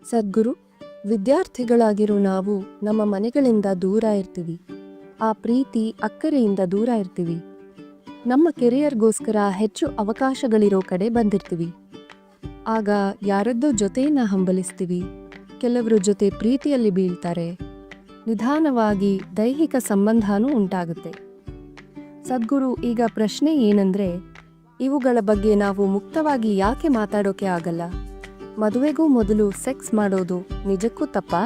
ಸದ್ಗುರು, ವಿದ್ಯಾರ್ಥಿಗಳಾಗಿರೋ ನಾವು ನಮ್ಮ ಮನೆಗಳಿಂದ ದೂರ ಇರ್ತೀವಿ. ಆ ಪ್ರೀತಿ ಅಕ್ಕರೆಯಿಂದ ದೂರ ಇರ್ತೀವಿ. ನಮ್ಮ ಕೆರಿಯರ್ಗೋಸ್ಕರ ಹೆಚ್ಚು ಅವಕಾಶಗಳಿರೋ ಕಡೆ ಬಂದಿರ್ತೀವಿ. ಆಗ ಯಾರದ್ದೋ ಜೊತೆಯನ್ನ ಹಂಬಲಿಸ್ತೀವಿ. ಕೆಲವರು ಜೊತೆ ಪ್ರೀತಿಯಲ್ಲಿ ಬೀಳ್ತಾರೆ. ನಿಧಾನವಾಗಿ ದೈಹಿಕ ಸಂಬಂಧನೂ ಉಂಟಾಗುತ್ತೆ. ಸದ್ಗುರು, ಈಗ ಪ್ರಶ್ನೆ ಏನಂದ್ರೆ, ಇವುಗಳ ಬಗ್ಗೆ ನಾವು ಮುಕ್ತವಾಗಿ ಯಾಕೆ ಮಾತಾಡೋಕೆ ಆಗಲ್ಲ? ಮದುವೆಗೂ ಮೊದಲು ಸೆಕ್ಸ್ ಮಾಡೋದು ನಿಜಕ್ಕೂ ತಪ್ಪಾ?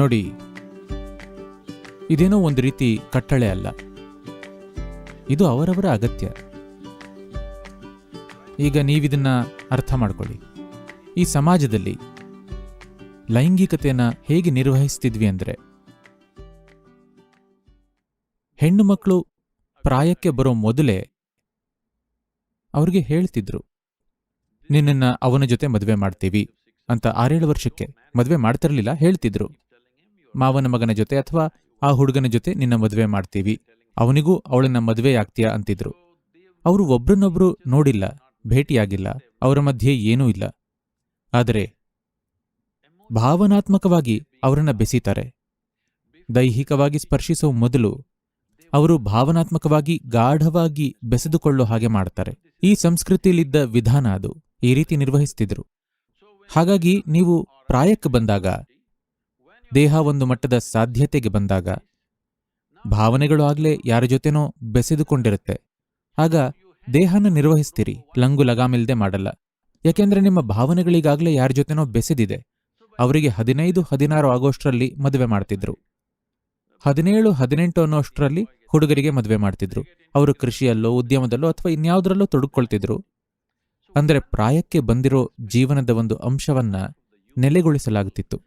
ನೋಡಿ, ಇದೇನೋ ಒಂದು ರೀತಿ ಕಟ್ಟಳೆ ಅಲ್ಲ, ಇದು ಅವರವರ ಅಗತ್ಯ. ಈಗ ನೀವಿದನ್ನ ಅರ್ಥ ಮಾಡ್ಕೊಳ್ಳಿ. ಈ ಸಮಾಜದಲ್ಲಿ ಲೈಂಗಿಕತೆಯನ್ನ ಹೇಗೆ ನಿರ್ವಹಿಸ್ತಿದ್ವಿ ಅಂದ್ರೆ, ಹೆಣ್ಣು ಮಕ್ಕಳು ಪ್ರಾಯಕ್ಕೆ ಬರೋ ಮೊದಲೇ ಅವ್ರಿಗೆ ಹೇಳ್ತಿದ್ರು, ನಿನ್ನನ್ನ ಅವನ ಜೊತೆ ಮದುವೆ ಮಾಡ್ತೀವಿ ಅಂತ. 6-7 ವರ್ಷಕ್ಕೆ ಮದುವೆ ಮಾಡ್ತಿರ್ಲಿಲ್ಲ, ಹೇಳ್ತಿದ್ರು, ಮಾವನ ಮಗನ ಜೊತೆ ಅಥವಾ ಆ ಹುಡುಗನ ಜೊತೆ ನಿನ್ನ ಮದುವೆ ಮಾಡ್ತೀವಿ, ಅವನಿಗೂ ಅವಳನ್ನ ಮದುವೆ ಆಗ್ತೀಯಾ ಅಂತಿದ್ರು. ಅವರು ಒಬ್ರನ್ನೊಬ್ರು ನೋಡಿಲ್ಲ, ಭೇಟಿಯಾಗಿಲ್ಲ, ಅವರ ಮಧ್ಯೆ ಏನೂ ಇಲ್ಲ. ಆದರೆ ಭಾವನಾತ್ಮಕವಾಗಿ ಅವರನ್ನ ಬೆಸೀತಾರೆ. ದೈಹಿಕವಾಗಿ ಸ್ಪರ್ಶಿಸೋ ಮೊದಲು ಅವರು ಭಾವನಾತ್ಮಕವಾಗಿ ಗಾಢವಾಗಿ ಬೆಸೆದುಕೊಳ್ಳೋ ಹಾಗೆ ಮಾಡ್ತಾರೆ. ಈ ಸಂಸ್ಕೃತಿಯಲ್ಲಿದ್ದ ವಿಧಾನ ಅದು, ಈ ರೀತಿ ನಿರ್ವಹಿಸ್ತಿದ್ರು. ಹಾಗಾಗಿ ನೀವು ಪ್ರಾಯಕ್ಕೆ ಬಂದಾಗ, ದೇಹ ಒಂದು ಮಟ್ಟದ ಸಾಧ್ಯತೆಗೆ ಬಂದಾಗ, ಭಾವನೆಗಳು ಆಗ್ಲೇ ಯಾರ ಜೊತೆನೋ ಬೆಸೆದುಕೊಂಡಿರುತ್ತೆ. ಆಗ ದೇಹನ ನಿರ್ವಹಿಸ್ತೀರಿ, ಲಂಗು ಲಗಾಮಿಲ್ದೆ ಮಾಡಲ್ಲ. ಯಾಕೆಂದ್ರೆ ನಿಮ್ಮ ಭಾವನೆಗಳಿಗಾಗ್ಲೇ ಯಾರ ಜೊತೆನೋ ಬೆಸೆದಿದೆ. ಅವರಿಗೆ 15-16 ಆಗೋಷ್ಟರಲ್ಲಿ ಮದುವೆ ಮಾಡ್ತಿದ್ರು. 17-18 ಅನ್ನೋಷ್ಟರಲ್ಲಿ ಹುಡುಗರಿಗೆ ಮದುವೆ ಮಾಡ್ತಿದ್ರು. ಅವರು ಕೃಷಿಯಲ್ಲೋ ಉದ್ಯಮದಲ್ಲೋ ಅಥವಾ ಇನ್ಯಾವುದರಲ್ಲೋ ತೊಡಗಿಕೊಳ್ತಿದ್ರು. ಅಂದ್ರೆ ಪ್ರಾಯಕ್ಕೆ ಬಂದಿರೋ ಜೀವನದ ಒಂದು ಅಂಶವನ್ನ ನೆಲೆಗೊಳಿಸಲಾಗುತ್ತಿತ್ತು.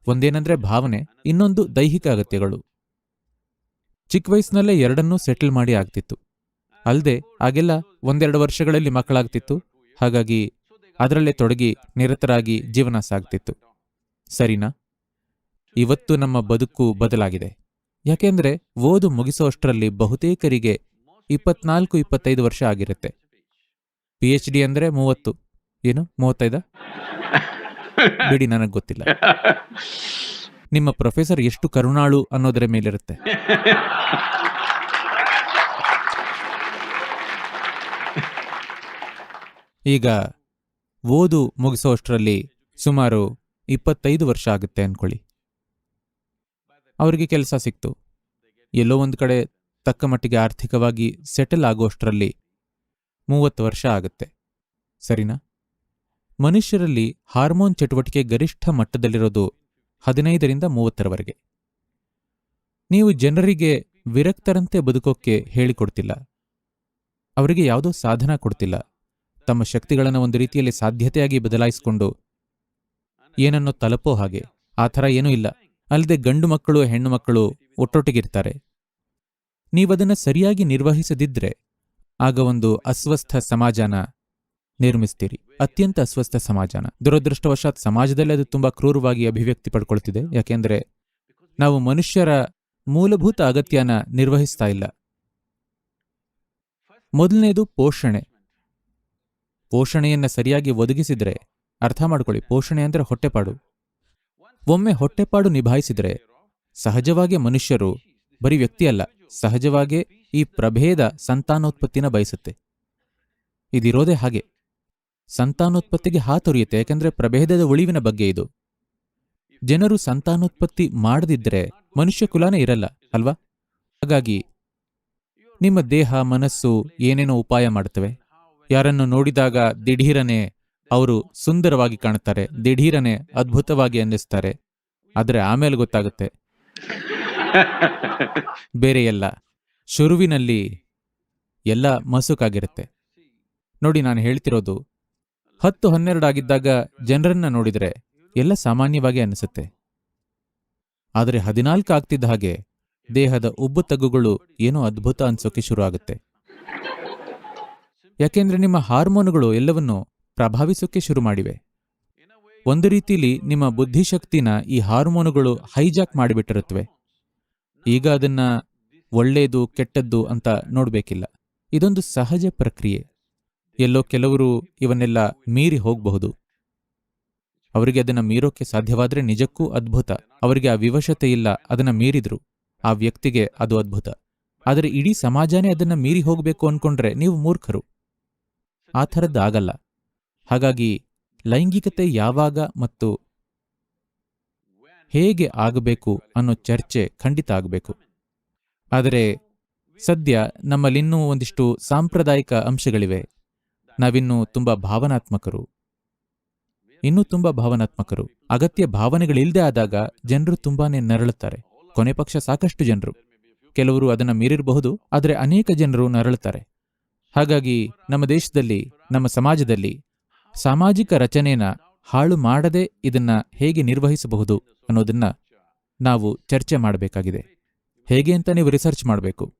ಒಂದೇನಂದ್ರೆ ಭಾವನೆ, ಇನ್ನೊಂದು ದೈಹಿಕ ಅಗತ್ಯಗಳು. ಚಿಕ್ಕ ವಯಸ್ಸಿನಲ್ಲೇ ಎರಡನ್ನೂ ಸೆಟಲ್ ಮಾಡಿ ಆಗ್ತಿತ್ತು. ಅಲ್ಲದೆ ಆಗೆಲ್ಲ 1-2 ವರ್ಷಗಳಲ್ಲಿ ಮಕ್ಕಳಾಗ್ತಿತ್ತು. ಹಾಗಾಗಿ ಅದರಲ್ಲೇ ತೊಡಗಿ ನಿರತರಾಗಿ ಜೀವನ ಸಾಗ್ತಿತ್ತು. ಸರಿನಾ? ಇವತ್ತು ನಮ್ಮ ಬದುಕು ಬದಲಾಗಿದೆ. ಯಾಕೆಂದ್ರೆ ಓದು ಮುಗಿಸೋಷ್ಟರಲ್ಲಿ ಬಹುತೇಕರಿಗೆ 24-25 ವರ್ಷ ಆಗಿರುತ್ತೆ. PhD ಅಂದ್ರೆ 30, ಏನು 35? ಬಿಡಿ, ನನಗೆ ಗೊತ್ತಿಲ್ಲ. ನಿಮ್ಮ ಪ್ರೊಫೆಸರ್ ಎಷ್ಟು ಕರುಣಾಳು ಅನ್ನೋದರ ಮೇಲಿರುತ್ತೆ. ಈಗ ಓದು ಮುಗಿಸೋಷ್ಟರಲ್ಲಿ ಸುಮಾರು 25 ವರ್ಷ ಆಗುತ್ತೆ ಅನ್ಕೊಳ್ಳಿ. ಅವರಿಗೆ ಕೆಲಸ ಸಿಕ್ತು, ಎಲ್ಲೋ ಒಂದು ಕಡೆ ತಕ್ಕ ಮಟ್ಟಿಗೆ ಆರ್ಥಿಕವಾಗಿ ಸೆಟಲ್ ಆಗೋಷ್ಟರಲ್ಲಿ 30 ವರ್ಷ ಆಗುತ್ತೆ. ಸರಿನಾ? ಮನುಷ್ಯರಲ್ಲಿ ಹಾರ್ಮೋನ್ ಚಟುವಟಿಕೆ ಗರಿಷ್ಠ ಮಟ್ಟದಲ್ಲಿರೋದು 15-30ರವರೆಗೆ. ನೀವು ಜನರಿಗೆ ವಿರಕ್ತರಂತೆ ಬದುಕೋಕ್ಕೆ ಹೇಳಿಕೊಡ್ತಿಲ್ಲ, ಅವರಿಗೆ ಯಾವುದೋ ಸಾಧನ ಕೊಡ್ತಿಲ್ಲ. ತಮ್ಮ ಶಕ್ತಿಗಳನ್ನು ಒಂದು ರೀತಿಯಲ್ಲಿ ಸಾಧ್ಯತೆಯಾಗಿ ಬದಲಾಯಿಸಿಕೊಂಡು ಏನನ್ನೋ ತಲುಪೋ ಹಾಗೆ, ಆ ಥರ ಏನೂ ಇಲ್ಲ. ಅಲ್ಲದೆ ಗಂಡು ಮಕ್ಕಳು ಹೆಣ್ಣು ಮಕ್ಕಳು ಒಟ್ಟೊಟ್ಟಿಗಿರ್ತಾರೆ. ನೀವದನ್ನ ಸರಿಯಾಗಿ ನಿರ್ವಹಿಸದಿದ್ರೆ ಆಗ ಒಂದು ಅಸ್ವಸ್ಥ ಸಮಾಜನ ನಿರ್ಮಿಸ್ತೀರಿ, ಅತ್ಯಂತ ಅಸ್ವಸ್ಥ ಸಮಾಜನ. ದುರದೃಷ್ಟವಶಾತ್ ಸಮಾಜದಲ್ಲಿ ಅದು ತುಂಬಾ ಕ್ರೂರವಾಗಿ ಅಭಿವ್ಯಕ್ತಿ ಪಡ್ಕೊಳ್ತಿದೆ. ಯಾಕೆಂದ್ರೆ ನಾವು ಮನುಷ್ಯರ ಮೂಲಭೂತ ಅಗತ್ಯನ ನಿರ್ವಹಿಸ್ತಾ ಇಲ್ಲ. ಮೊದಲನೇದು ಪೋಷಣೆ. ಪೋಷಣೆಯನ್ನ ಸರಿಯಾಗಿ ಒದಗಿಸಿದ್ರೆ, ಅರ್ಥ ಮಾಡ್ಕೊಳ್ಳಿ, ಪೋಷಣೆ ಅಂದ್ರೆ ಹೊಟ್ಟೆಪಾಡು. ಒಮ್ಮೆ ಹೊಟ್ಟೆಪಾಡು ನಿಭಾಯಿಸಿದ್ರೆ ಸಹಜವಾಗಿ ಮನುಷ್ಯರು, ಬರೀ ವ್ಯಕ್ತಿ ಅಲ್ಲ, ಸಹಜವಾಗೇ ಈ ಪ್ರಭೇದ ಸಂತಾನೋತ್ಪತ್ತಿನ ಬಯಸುತ್ತೆ. ಇದಿರೋದೇ ಹಾಗೆ, ಸಂತಾನೋತ್ಪತ್ತಿಗೆ ಹಾತೊರೆಯುತ್ತೆ. ಯಾಕೆಂದ್ರೆ ಪ್ರಭೇದದ ಉಳಿವಿನ ಬಗ್ಗೆ ಇದು. ಜನರು ಸಂತಾನೋತ್ಪತ್ತಿ ಮಾಡದಿದ್ರೆ ಮನುಷ್ಯ ಕುಲಾನೇ ಇರಲ್ಲ ಅಲ್ವಾ? ಹಾಗಾಗಿ ನಿಮ್ಮ ದೇಹ ಮನಸ್ಸು ಏನೇನೋ ಉಪಾಯ ಮಾಡ್ತವೆ. ಯಾರನ್ನು ನೋಡಿದಾಗ ದಿಢೀರನೆ ಅವರು ಸುಂದರವಾಗಿ ಕಾಣುತ್ತಾರೆ, ದಿಢೀರನೆ ಅದ್ಭುತವಾಗಿ ಅನ್ನಿಸ್ತಾರೆ. ಆದರೆ ಆಮೇಲೆ ಗೊತ್ತಾಗುತ್ತೆ ಬೇರೆ ಎಲ್ಲ. ಶುರುವಿನಲ್ಲಿ ಎಲ್ಲ ಮಸುಕಾಗಿರುತ್ತೆ. ನೋಡಿ, ನಾನು ಹೇಳ್ತಿರೋದು 10-12 ಆಗಿದ್ದಾಗ ಜನರನ್ನ ನೋಡಿದರೆ ಎಲ್ಲ ಸಾಮಾನ್ಯವಾಗಿ ಅನ್ನಿಸುತ್ತೆ. ಆದರೆ 14 ಆಗ್ತಿದ್ದ ಹಾಗೆ ದೇಹದ ಉಬ್ಬು ತಗ್ಗುಗಳು ಏನೋ ಅದ್ಭುತ ಅನ್ಸೋಕೆ ಶುರು ಆಗುತ್ತೆ. ಯಾಕೆಂದ್ರೆ ನಿಮ್ಮ ಹಾರ್ಮೋನುಗಳು ಎಲ್ಲವನ್ನೂ ಪ್ರಭಾವಿಸೋಕೆ ಶುರು ಮಾಡಿವೆ. ಒಂದು ರೀತಿಲಿ ನಿಮ್ಮ ಬುದ್ಧಿಶಕ್ತಿನ ಈ ಹಾರ್ಮೋನುಗಳು ಹೈಜಾಕ್ ಮಾಡಿಬಿಟ್ಟಿರುತ್ತವೆ. ಈಗ ಅದನ್ನ ಒಳ್ಳೆಯದು ಕೆಟ್ಟದ್ದು ಅಂತ ನೋಡ್ಬೇಕಿಲ್ಲ. ಇದೊಂದು ಸಹಜ ಪ್ರಕ್ರಿಯೆ. ಎಲ್ಲೋ ಕೆಲವರು ಇವನ್ನೆಲ್ಲ ಮೀರಿ ಹೋಗಬಹುದು. ಅವರಿಗೆ ಅದನ್ನ ಮೀರೋಕೆ ಸಾಧ್ಯವಾದ್ರೆ ನಿಜಕ್ಕೂ ಅದ್ಭುತ. ಅವರಿಗೆ ಆ ವಿವಶತೆ ಇಲ್ಲ, ಅದನ್ನ ಮೀರಿದ್ರು, ಆ ವ್ಯಕ್ತಿಗೆ ಅದು ಅದ್ಭುತ. ಆದರೆ ಇಡೀ ಸಮಾಜನೇ ಅದನ್ನ ಮೀರಿ ಹೋಗಬೇಕು ಅನ್ಕೊಂಡ್ರೆ ನೀವು ಮೂರ್ಖರು. ಆ ಥರದ್ದಾಗಲ್ಲ. ಹಾಗಾಗಿ ಲೈಂಗಿಕತೆ ಯಾವಾಗ ಮತ್ತು ಹೇಗೆ ಆಗಬೇಕು ಅನ್ನೋ ಚರ್ಚೆ ಖಂಡಿತ ಆಗಬೇಕು. ಆದರೆ ಸದ್ಯ ನಮ್ಮಲ್ಲಿನ್ನೂ ಒಂದಿಷ್ಟು ಸಾಂಪ್ರದಾಯಿಕ ಅಂಶಗಳಿವೆ. ನಾವಿನ್ನೂ ತುಂಬಾ ಭಾವನಾತ್ಮಕರು, ಅಗತ್ಯ ಭಾವನೆಗಳಿಲ್ಲದೆ ಆದಾಗ ಜನರು ತುಂಬಾನೇ ನರಳುತ್ತಾರೆ. ಕೊನೆ ಪಕ್ಷ ಸಾಕಷ್ಟು ಜನರು, ಕೆಲವರು ಅದನ್ನ ಮೀರಿರಬಹುದು, ಆದರೆ ಅನೇಕ ಜನರು ನರಳುತ್ತಾರೆ. ಹಾಗಾಗಿ ನಮ್ಮ ದೇಶದಲ್ಲಿ, ನಮ್ಮ ಸಮಾಜದಲ್ಲಿ ಸಾಮಾಜಿಕ ರಚನೆನ ಹಾಳು ಮಾಡದೆ ಇದನ್ನ ಹೇಗೆ ನಿರ್ವಹಿಸಬಹುದು ಅನ್ನೋದನ್ನ ನಾವು ಚರ್ಚೆ ಮಾಡಬೇಕಾಗಿದೆ. ಹೇಗೆ ಅಂತ ನೀವು ರಿಸರ್ಚ್ ಮಾಡಬೇಕು.